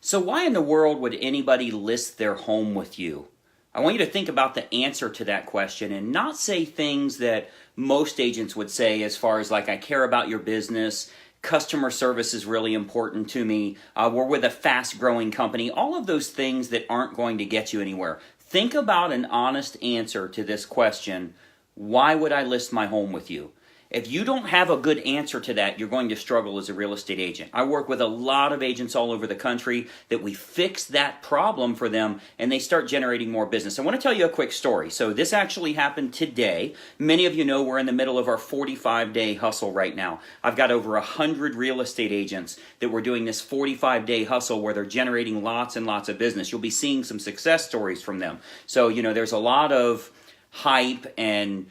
So why in the world would anybody list their home with you? I want you to think about the answer to that question and not say things that most agents would say as far as like, I care about your business, customer service is really important to me, we're with a fast growing company, all of those things that aren't going to get you anywhere. Think about an honest answer to this question, why would I list my home with you? If you don't have a good answer to that, you're going to struggle as a real estate agent. I work with a lot of agents all over the country that we fix that problem for them and they start generating more business. I want to tell you a quick story. So this actually happened today. Many of you know we're in the middle of our 45-day hustle right now. I've got over 100 real estate agents that we're doing this 45-day hustle where they're generating lots and lots of business. You'll be seeing some success stories from them. So, there's a lot of hype and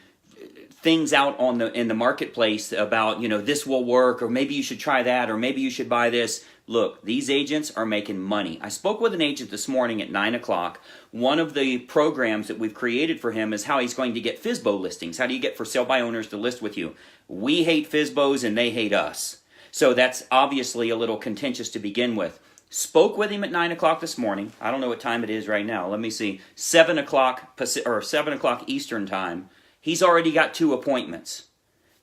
things out in the marketplace about, this will work, or maybe you should try that, or maybe you should buy this. Look, these agents are making money. I spoke with an agent this morning at 9 o'clock. One of the programs that we've created for him is how he's going to get FSBO listings. How do you get for sale by owners to list with you? We hate FSBOs and they hate us. So that's obviously a little contentious to begin with. Spoke with him at 9 o'clock this morning. I don't know what time it is right now. Let me see. 7 o'clock Eastern time. He's already got 2 appointments.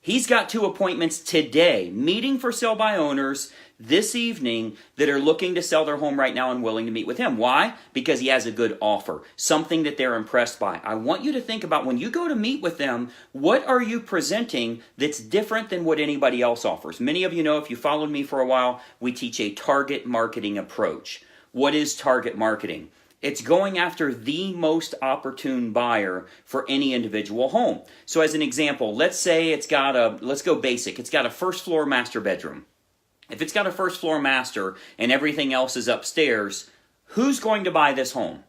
He's got 2 appointments today, meeting for sale by owners this evening that are looking to sell their home right now and willing to meet with him. Why? Because he has a good offer, something that they're impressed by. I want you to think about when you go to meet with them, what are you presenting that's different than what anybody else offers? Many of you know, if you followed me for a while, we teach a target marketing approach. What is target marketing? It's going after the most opportune buyer for any individual home. So as an example, let's say let's go basic. It's got a first floor master bedroom. If it's got a first floor master and everything else is upstairs, who's going to buy this home?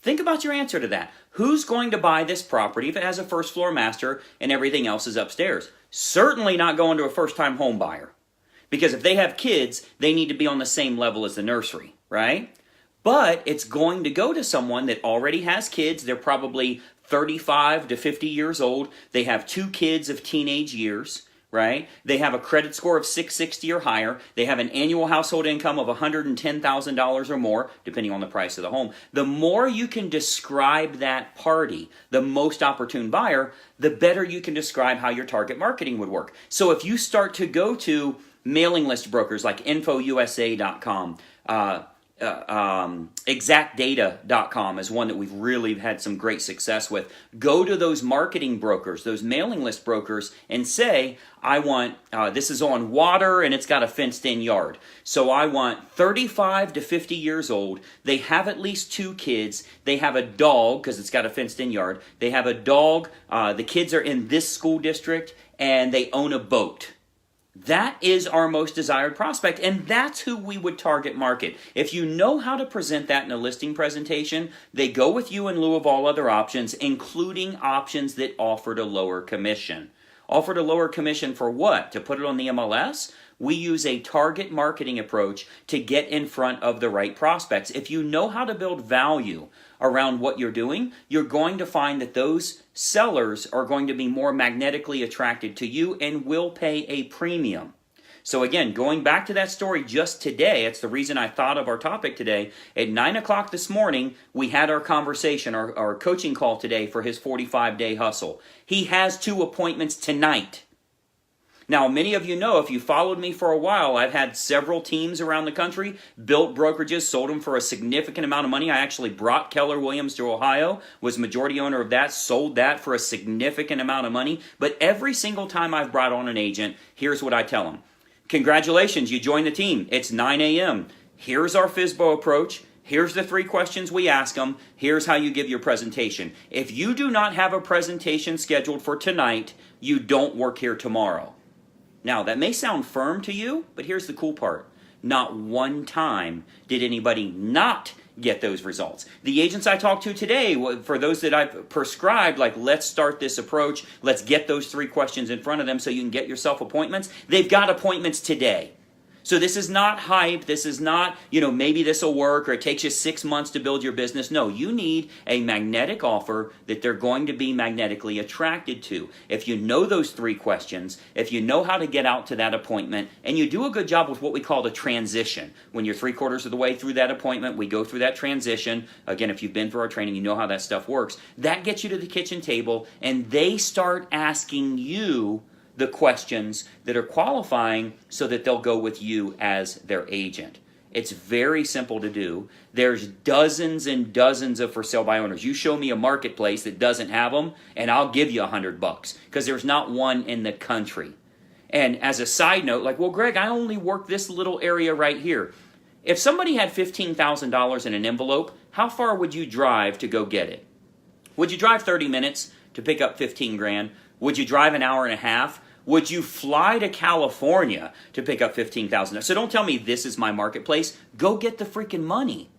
Think about your answer to that. Who's going to buy this property if it has a first floor master and everything else is upstairs? Certainly not going to a first time home buyer. Because if they have kids, they need to be on the same level as the nursery, right? But it's going to go to someone that already has kids. They're probably 35 to 50 years old. They have 2 kids of teenage years, right? They have a credit score of 660 or higher. They have an annual household income of $110,000 or more, depending on the price of the home. The more you can describe that party, the most opportune buyer, the better you can describe how your target marketing would work. So if you start to go to mailing list brokers like infousa.com, exactdata.com is one that we've really had some great success with. Go to those marketing brokers, those mailing list brokers, and say, I want, this is on water and it's got a fenced in yard. So I want 35 to 50 years old. They have at least 2 kids. They have a dog because it's got a fenced in yard. They have a dog. The kids are in this school district and they own a boat. That is our most desired prospect, and that's who we would target market. If you know how to present that in a listing presentation, they go with you in lieu of all other options, including options that offered a lower commission. Offered a lower commission for what? To put it on the MLS? We use a target marketing approach to get in front of the right prospects. If you know how to build value around what you're doing, you're going to find that those sellers are going to be more magnetically attracted to you and will pay a premium. So again, going back to that story just today, it's the reason I thought of our topic today. At 9 o'clock this morning, we had our conversation, our coaching call today for his 45-day hustle. He has 2 appointments tonight. Now, many of you know, if you followed me for a while, I've had several teams around the country, built brokerages, sold them for a significant amount of money. I actually brought Keller Williams to Ohio, was majority owner of that, sold that for a significant amount of money. But every single time I've brought on an agent, here's what I tell them. Congratulations, you joined the team. It's 9 a.m. Here's our FSBO approach. Here's the 3 questions we ask them. Here's how you give your presentation. If you do not have a presentation scheduled for tonight, you don't work here tomorrow. Now, that may sound firm to you, but here's the cool part. Not one time did anybody not get those results. The agents I talked to today, for those that I've prescribed, like, let's start this approach, let's get those 3 questions in front of them so you can get yourself appointments, they've got appointments today. So this is not hype. This is not, maybe this will work or it takes you 6 months to build your business. No, you need a magnetic offer that they're going to be magnetically attracted to. If you know those 3 questions, if you know how to get out to that appointment, and you do a good job with what we call the transition. When you're 3/4 of the way through that appointment, we go through that transition. Again, if you've been through our training, you know how that stuff works. That gets you to the kitchen table, and they start asking you the questions that are qualifying so that they'll go with you as their agent. It's very simple to do. There's dozens and dozens of for sale by owners. You show me a marketplace that doesn't have them, and I'll give you $100 because there's not one in the country. And as a side note, like, well, Greg, I only work this little area right here. If somebody had $15,000 in an envelope, how far would you drive to go get it? Would you drive 30 minutes to pick up 15 grand? Would you drive an hour and a half? Would you fly to California to pick up $15,000? So don't tell me this is my marketplace. Go get the freaking money.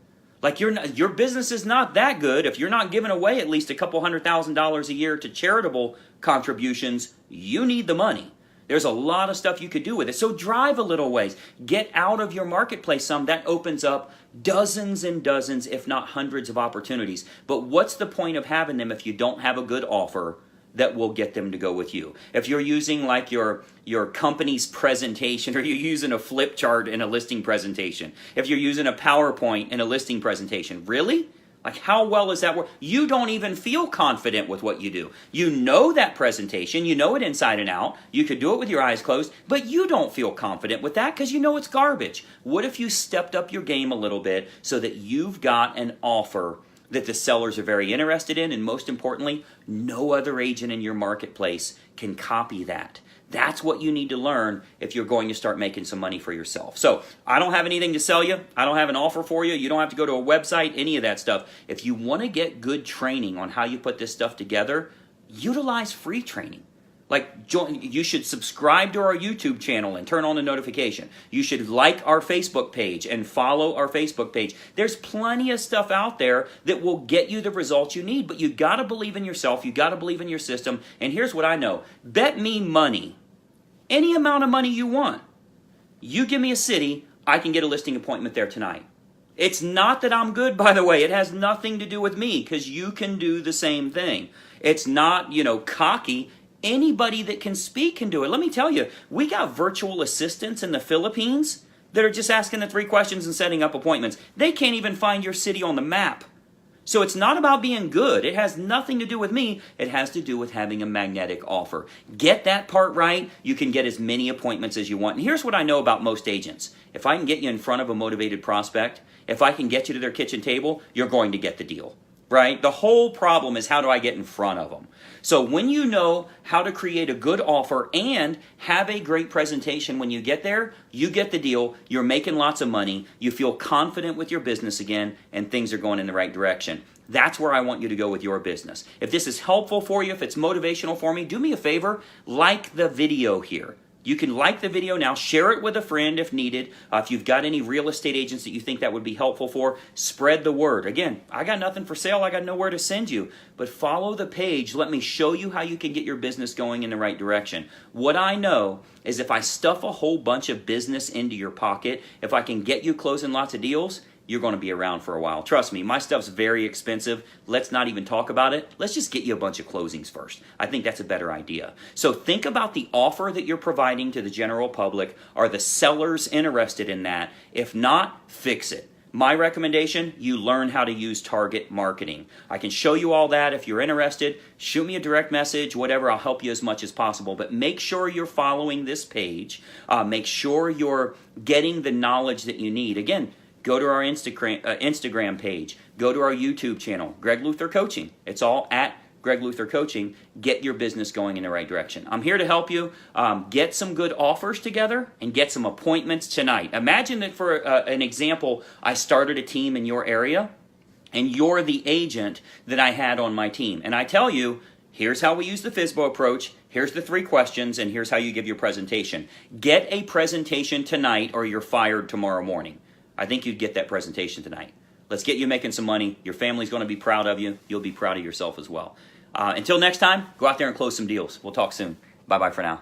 Like your business is not that good. If you're not giving away at least a couple $100,000 a year to charitable contributions, you need the money. There's a lot of stuff you could do with it. So drive a little ways. Get out of your marketplace some. That opens up dozens and dozens, if not hundreds of opportunities. But what's the point of having them if you don't have a good offer that will get them to go with you? If you're using like your company's presentation, or you're using a flip chart in a listing presentation, if you're using a PowerPoint in a listing presentation, really? Like, how well is that work? You don't even feel confident with what you do. You know that presentation, you know it inside and out, you could do it with your eyes closed, but you don't feel confident with that because you know it's garbage. What if you stepped up your game a little bit so that you've got an offer that the sellers are very interested in, and most importantly, no other agent in your marketplace can copy that. That's what you need to learn if you're going to start making some money for yourself. So I don't have anything to sell you. I don't have an offer for you. You don't have to go to a website, any of that stuff. If you want to get good training on how you put this stuff together, utilize free training. Like, you should subscribe to our YouTube channel and turn on the notification. You should like our Facebook page and follow our Facebook page. There's plenty of stuff out there that will get you the results you need, but you got to believe in yourself. You got to believe in your system. And here's what I know. Bet me money, any amount of money you want. You give me a city, I can get a listing appointment there tonight. It's not that I'm good, by the way. It has nothing to do with me, because you can do the same thing. It's not, cocky. Anybody that can speak can do it. Let me tell you, we got virtual assistants in the Philippines that are just asking the 3 questions and setting up appointments. They can't even find your city on the map. So it's not about being good. It has nothing to do with me. It has to do with having a magnetic offer. Get that part right, you can get as many appointments as you want. And here's what I know about most agents. If I can get you in front of a motivated prospect, if I can get you to their kitchen table, you're going to get the deal. Right? The whole problem is, how do I get in front of them? So when you know how to create a good offer and have a great presentation when you get there, you get the deal, you're making lots of money, you feel confident with your business again, and things are going in the right direction. That's where I want you to go with your business. If this is helpful for you, if it's motivational for me, do me a favor, like the video here. You can like the video now, share it with a friend if needed. If you've got any real estate agents that you think that would be helpful for, spread the word. Again, I got nothing for sale. I got nowhere to send you. But follow the page. Let me show you how you can get your business going in the right direction. What I know is if I stuff a whole bunch of business into your pocket, if I can get you closing lots of deals, you're going to be around for a while. Trust me, my stuff's very expensive. Let's not even talk about it. Let's just get you a bunch of closings first. I think that's a better idea. So think about the offer that you're providing to the general public. Are the sellers interested in that? If not, fix it. My recommendation, you learn how to use target marketing. I can show you all that. If you're interested, shoot me a direct message, whatever. I'll help you as much as possible. But make sure you're following this page. Make sure you're getting the knowledge that you need. Again, go to our Instagram page. Go to our YouTube channel, Greg Luther Coaching. It's all at Greg Luther Coaching. Get your business going in the right direction. I'm here to help you get some good offers together and get some appointments tonight. Imagine that, for an example, I started a team in your area and you're the agent that I had on my team. And I tell you, here's how we use the FSBO approach. Here's the 3 questions, and here's how you give your presentation. Get a presentation tonight or you're fired tomorrow morning. I think you'd get that presentation tonight. Let's get you making some money. Your family's going to be proud of you. You'll be proud of yourself as well. Until next time, go out there and close some deals. We'll talk soon. Bye-bye for now.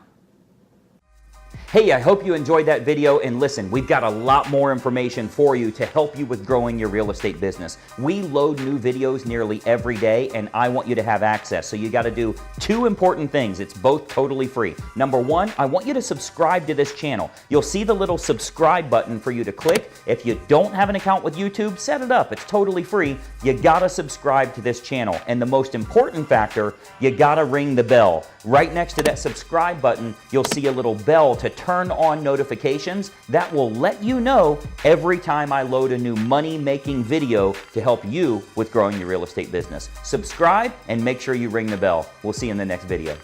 Hey, I hope you enjoyed that video, and listen, we've got a lot more information for you to help you with growing your real estate business. We load new videos nearly every day, and I want you to have access. So you got to do two important things. It's both totally free. Number one, I want you to subscribe to this channel. You'll see the little subscribe button for you to click. If you don't have an account with YouTube, set it up. It's totally free. You got to subscribe to this channel. And the most important factor, you got to ring the bell. Right next to that subscribe button, you'll see a little bell to turn on notifications. That will let you know every time I load a new money-making video to help you with growing your real estate business. Subscribe and make sure you ring the bell. We'll see you in the next video.